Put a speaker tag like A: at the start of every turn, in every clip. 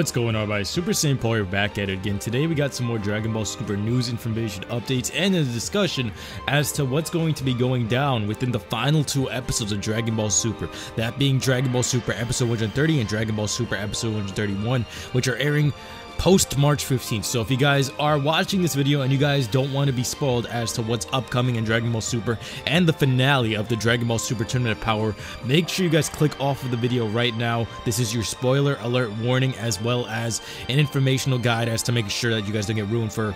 A: What's going on, guys? SuperSaiyanPaul here, back at it again. Today we got some more Dragon Ball Super news, information, updates, and a discussion as to what's going to be going down within the final 2 episodes of Dragon Ball Super. That being Dragon Ball Super Episode 130 and Dragon Ball Super Episode 131, which are airing post March 15th. So if you guys are watching this video and you guys don't want to be spoiled as to what's upcoming in Dragon Ball Super and the finale of the Dragon Ball Super Tournament of Power, make sure you guys click off of the video right now. This is your spoiler alert warning, as well as an informational guide as to making sure that you guys don't get ruined for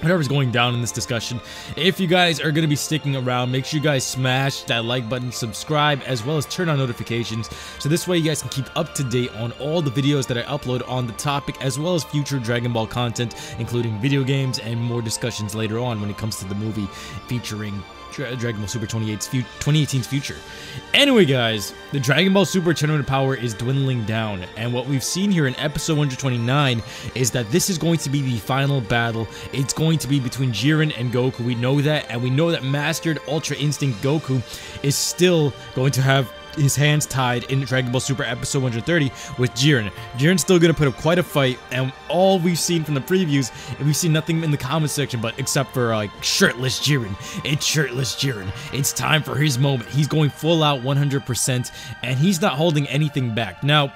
A: whatever's going down in this discussion. If you guys are going to be sticking around, make sure you guys smash that like button, subscribe, as well as turn on notifications, so this way you guys can keep up to date on all the videos that I upload on the topic, as well as future Dragon Ball content, including video games and more discussions later on when it comes to the movie featuring Dragon Ball Super 2018's future. Anyway, guys, the Dragon Ball Super Tournament of Power is dwindling down, and what we've seen here in episode 129 is that this is going to be the final battle. It's going to be between Jiren and Goku. We know that, and we know that Mastered Ultra Instinct Goku is still going to have his hands tied in Dragon Ball Super Episode 130 with Jiren. Jiren's still gonna put up quite a fight, and all we've seen from the previews, and we've seen nothing in the comment section, but except for like shirtless Jiren. It's shirtless Jiren. It's time for his moment. He's going full out 100%, and he's not holding anything back. Now,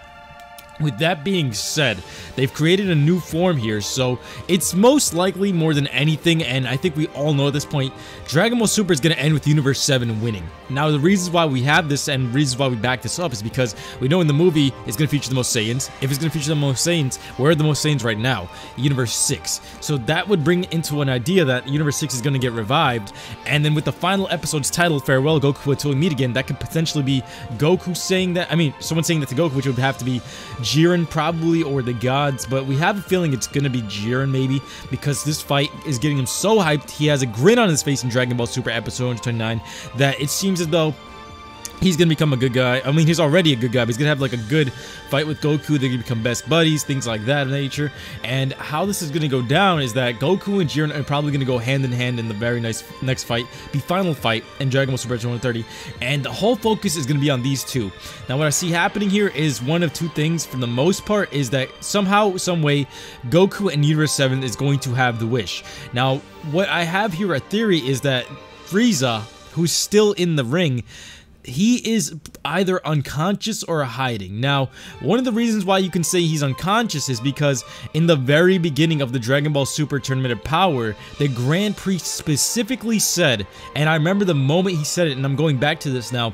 A: with that being said, they've created a new form here, so it's most likely, more than anything, and I think we all know at this point, Dragon Ball Super is going to end with Universe 7 winning. Now, the reasons why we have this and reasons why we back this up is because we know in the movie it's going to feature the most Saiyans. If it's going to feature the most Saiyans, where are the most Saiyans right now? Universe 6. So that would bring into an idea that Universe 6 is going to get revived, and then with the final episode's title, Farewell Goku Until We Meet Again, that could potentially be Goku saying that, someone saying that to Goku, which would have to be Jiren probably, or the gods, but we have a feeling it's gonna be Jiren maybe, because this fight is getting him so hyped. He has a grin on his face in Dragon Ball Super Episode 129 that it seems as though he's gonna become a good guy. He's already a good guy, but he's gonna have like a good fight with Goku. They're gonna become best buddies, things like that of nature. And how this is gonna go down is that Goku and Jiren are probably gonna go hand in hand in the very next fight, the final fight in Dragon Ball Super 130. And the whole focus is gonna be on these two. Now, what I see happening here is one of two things. For the most part, is that somehow, some way, Goku and Universe 7 is going to have the wish. Now, what I have here, a theory, is that Frieza, who's still in the ring, he is either unconscious or hiding. Now, one of the reasons why you can say he's unconscious is because in the very beginning of the Dragon Ball Super Tournament of Power, the Grand Prix specifically said, and I remember the moment he said it, and I'm going back to this now,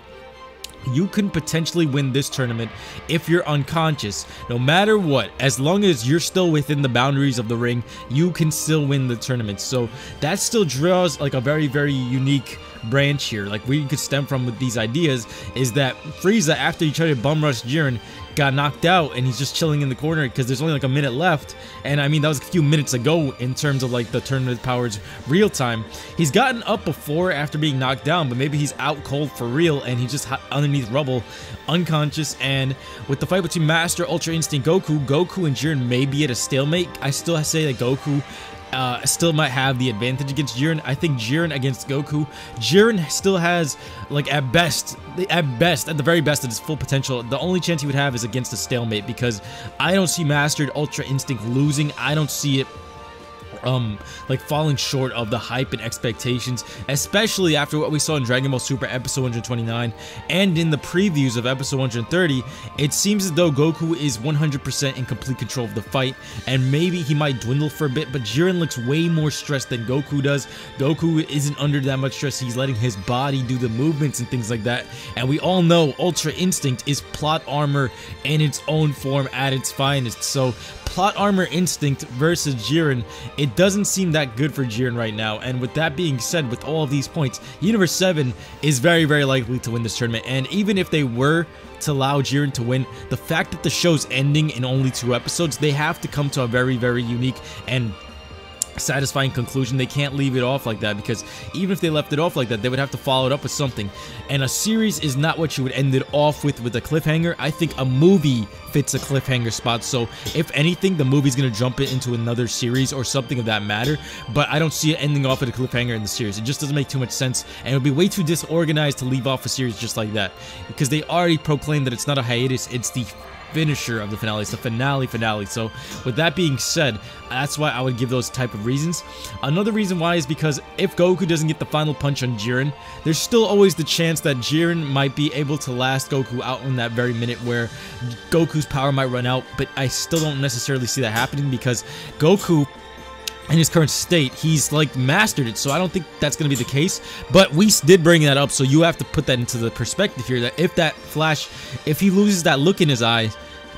A: you can potentially win this tournament if you're unconscious. No matter what, as long as you're still within the boundaries of the ring, you can still win the tournament. So that still draws like a very, very unique branch here. Like, where you could stem from with these ideas is that Frieza, after he tried to bum rush Jiren, got knocked out, and he's just chilling in the corner because there's only like a minute left, and that was a few minutes ago in terms of like the Tournament of Power's real time. He's gotten up before after being knocked down, but maybe he's out cold for real and he's just underneath rubble, unconscious. And with the fight between Master Ultra Instinct Goku and Jiren may be at a stalemate. I still say that Goku still might have the advantage against Jiren. I think Jiren against Goku, Jiren still has, like, at the very best, at his full potential, the only chance he would have is against a stalemate, because I don't see Mastered Ultra Instinct losing. I don't see it like falling short of the hype and expectations, especially after what we saw in Dragon Ball Super Episode 129 and in the previews of Episode 130. It seems as though Goku is 100% in complete control of the fight, and maybe he might dwindle for a bit, but Jiren looks way more stressed than Goku does. Goku isn't under that much stress. He's letting his body do the movements and things like that, and we all know Ultra Instinct is plot armor in its own form at its finest. So plot armor Instinct versus Jiren, it doesn't seem that good for Jiren right now. And with that being said, with all of these points, Universe 7 is very, very likely to win this tournament. And even if they were to allow Jiren to win, the fact that the show's ending in only 2 episodes, they have to come to a very, very unique and satisfying conclusion. They can't leave it off like that, because even if they left it off like that, they would have to follow it up with something, and a series is not what you would end it off with a cliffhanger. I think a movie fits a cliffhanger spot, so if anything, the movie's gonna jump it into another series or something of that matter, but I don't see it ending off with a cliffhanger in the series. It just doesn't make too much sense, and it would be way too disorganized to leave off a series just like that, because they already proclaimed that it's not a hiatus, it's the finisher of the finale. It's the finale. So with that being said, that's why I would give those type of reasons. Another reason why is because if Goku doesn't get the final punch on Jiren, there's still always the chance that Jiren might be able to last Goku out in that very minute where Goku's power might run out, but I still don't necessarily see that happening because Goku, in his current state, he's like mastered it, so I don't think that's going to be the case. But we did bring that up, so you have to put that into the perspective here, that if he loses that look in his eye,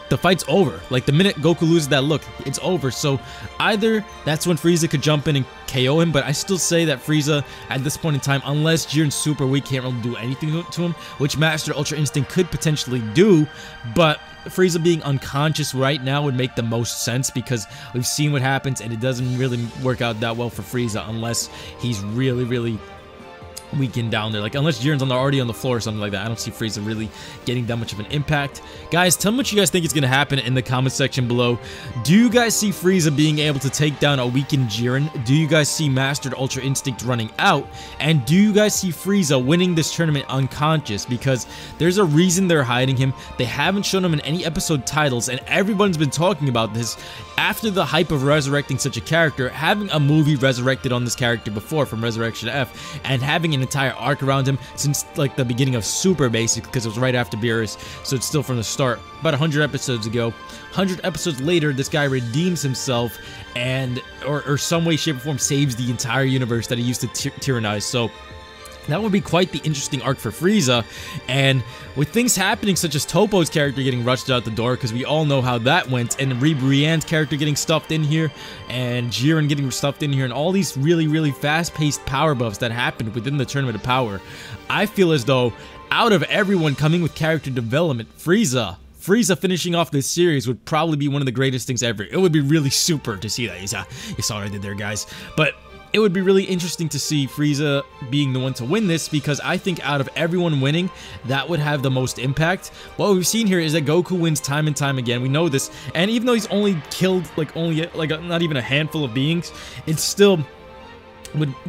A: the fight's over. Like, the minute Goku loses that look, it's over. So either that's when Frieza could jump in and KO him, but I still say that Frieza, at this point in time, unless Jiren's super weak, can't really do anything to him, which Master Ultra Instinct could potentially do, but Frieza being unconscious right now would make the most sense because we've seen what happens, and it doesn't really work out that well for Frieza unless he's really weakened down there. Like, unless Jiren's already on the floor or something like that, I don't see Frieza really getting that much of an impact. Guys, tell me what you guys think is going to happen in the comment section below. Do you guys see Frieza being able to take down a weakened Jiren? Do you guys see Mastered Ultra Instinct running out? And do you guys see Frieza winning this tournament unconscious? Because there's a reason they're hiding him. They haven't shown him in any episode titles, and everyone's been talking about this. After the hype of resurrecting such a character, having a movie resurrected on this character before from Resurrection F, and having an entire arc around him since like the beginning of Super, basically, because it was right after Beerus, so it's still from the start. About 100 episodes ago, 100 episodes later, this guy redeems himself and or some way, shape, or form saves the entire universe that he used to tyrannize. So that would be quite the interesting arc for Frieza, and with things happening such as Toppo's character getting rushed out the door, because we all know how that went, and Brienne's character getting stuffed in here, and Jiren getting stuffed in here, and all these really fast-paced power buffs that happened within the Tournament of Power, I feel as though out of everyone coming with character development, Frieza finishing off this series would probably be one of the greatest things ever. It would be really super to see that. You saw what I did there, guys. But it would be really interesting to see Frieza being the one to win this, because I think out of everyone winning, that would have the most impact. What we've seen here is that Goku wins time and time again. We know this, and even though he's only killed not even a handful of beings, it's still,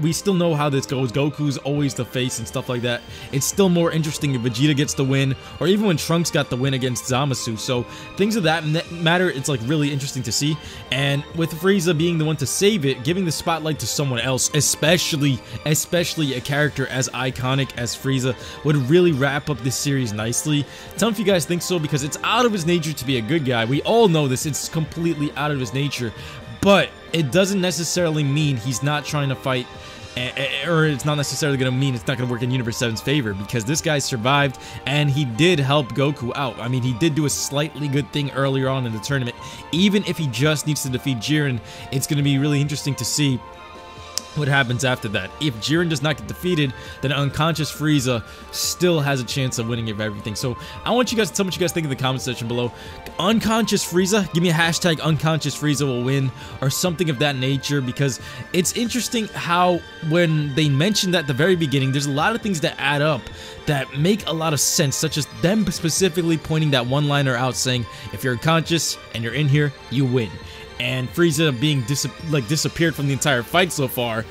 A: we still know how this goes. Goku's always the face and stuff like that. It's still more interesting if Vegeta gets the win, or even when Trunks got the win against Zamasu. So things of that matter, it's like really interesting to see. And with Frieza being the one to save it, giving the spotlight to someone else, especially a character as iconic as Frieza, would really wrap up this series nicely. Tell me if you guys think so, because it's out of his nature to be a good guy. We all know this. It's completely out of his nature. But it doesn't necessarily mean he's not trying to fight, or it's not necessarily going to mean it's not going to work in Universe 7's favor, because this guy survived, and he did help Goku out. I mean, he did do a slightly good thing earlier on in the tournament. Even if he just needs to defeat Jiren, it's going to be really interesting to see what happens after that. If Jiren does not get defeated, then unconscious Frieza still has a chance of winning of everything. So I want you guys to tell me what you guys think in the comment section below. Unconscious Frieza, give me a hashtag unconscious Frieza will win, or something of that nature, because it's interesting how when they mentioned that at the very beginning, there's a lot of things that add up that make a lot of sense, such as them specifically pointing that one-liner out saying, if you're unconscious and you're in here, you win. And Frieza being disappeared from the entire fight so far,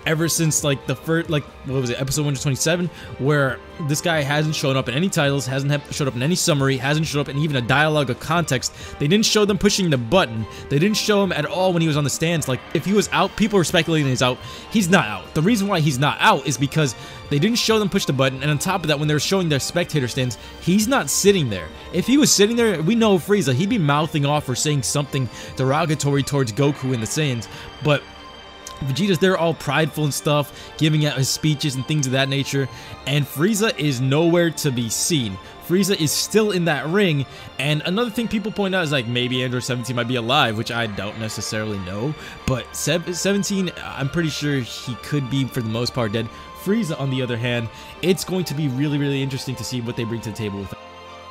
A: ever since like the first, what was it, episode 127, where this guy hasn't shown up in any titles, hasn't showed up in any summary, hasn't showed up in even a dialogue of context. They didn't show them pushing the button. They didn't show him at all when he was on the stands. Like, if he was out, people were speculating he's out. He's not out. The reason why he's not out is because they didn't show them push the button, and on top of that, when they were showing their spectator stands, he's not sitting there. If he was sitting there, we know Frieza, he'd be mouthing off or saying something derogatory towards Goku and the Saiyans, but Vegeta's there all prideful and stuff, giving out his speeches and things of that nature, and Frieza is nowhere to be seen. Frieza is still in that ring, and another thing people point out is like maybe Android 17 might be alive, which I don't necessarily know, but 17, I'm pretty sure he could be for the most part dead. Frieza, on the other hand, it's going to be really interesting to see what they bring to the table with him.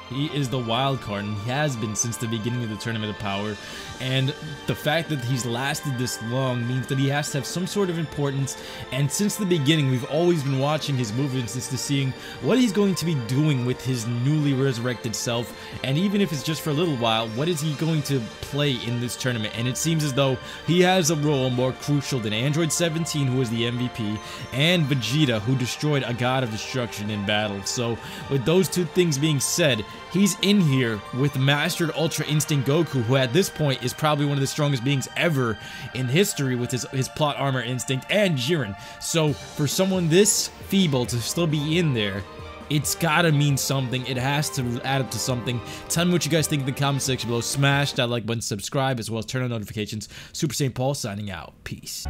A: He is the wild card, and he has been since the beginning of the Tournament of Power, and the fact that he's lasted this long means that he has to have some sort of importance, and since the beginning we've always been watching his movements as to seeing what he's going to be doing with his newly resurrected self, and even if it's just for a little while, what is he going to play in this tournament. And it seems as though he has a role more crucial than Android 17, who was the MVP, and Vegeta, who destroyed a god of destruction in battle. So with those two things being said, he's in here with Mastered Ultra Instinct Goku, who at this point is probably one of the strongest beings ever in history with his plot armor instinct, and Jiren. So for someone this feeble to still be in there, it's gotta mean something. It has to add up to something. Tell me what you guys think in the comment section below. Smash that like button, subscribe, as well as turn on notifications. Super Saiyan Paul signing out. Peace.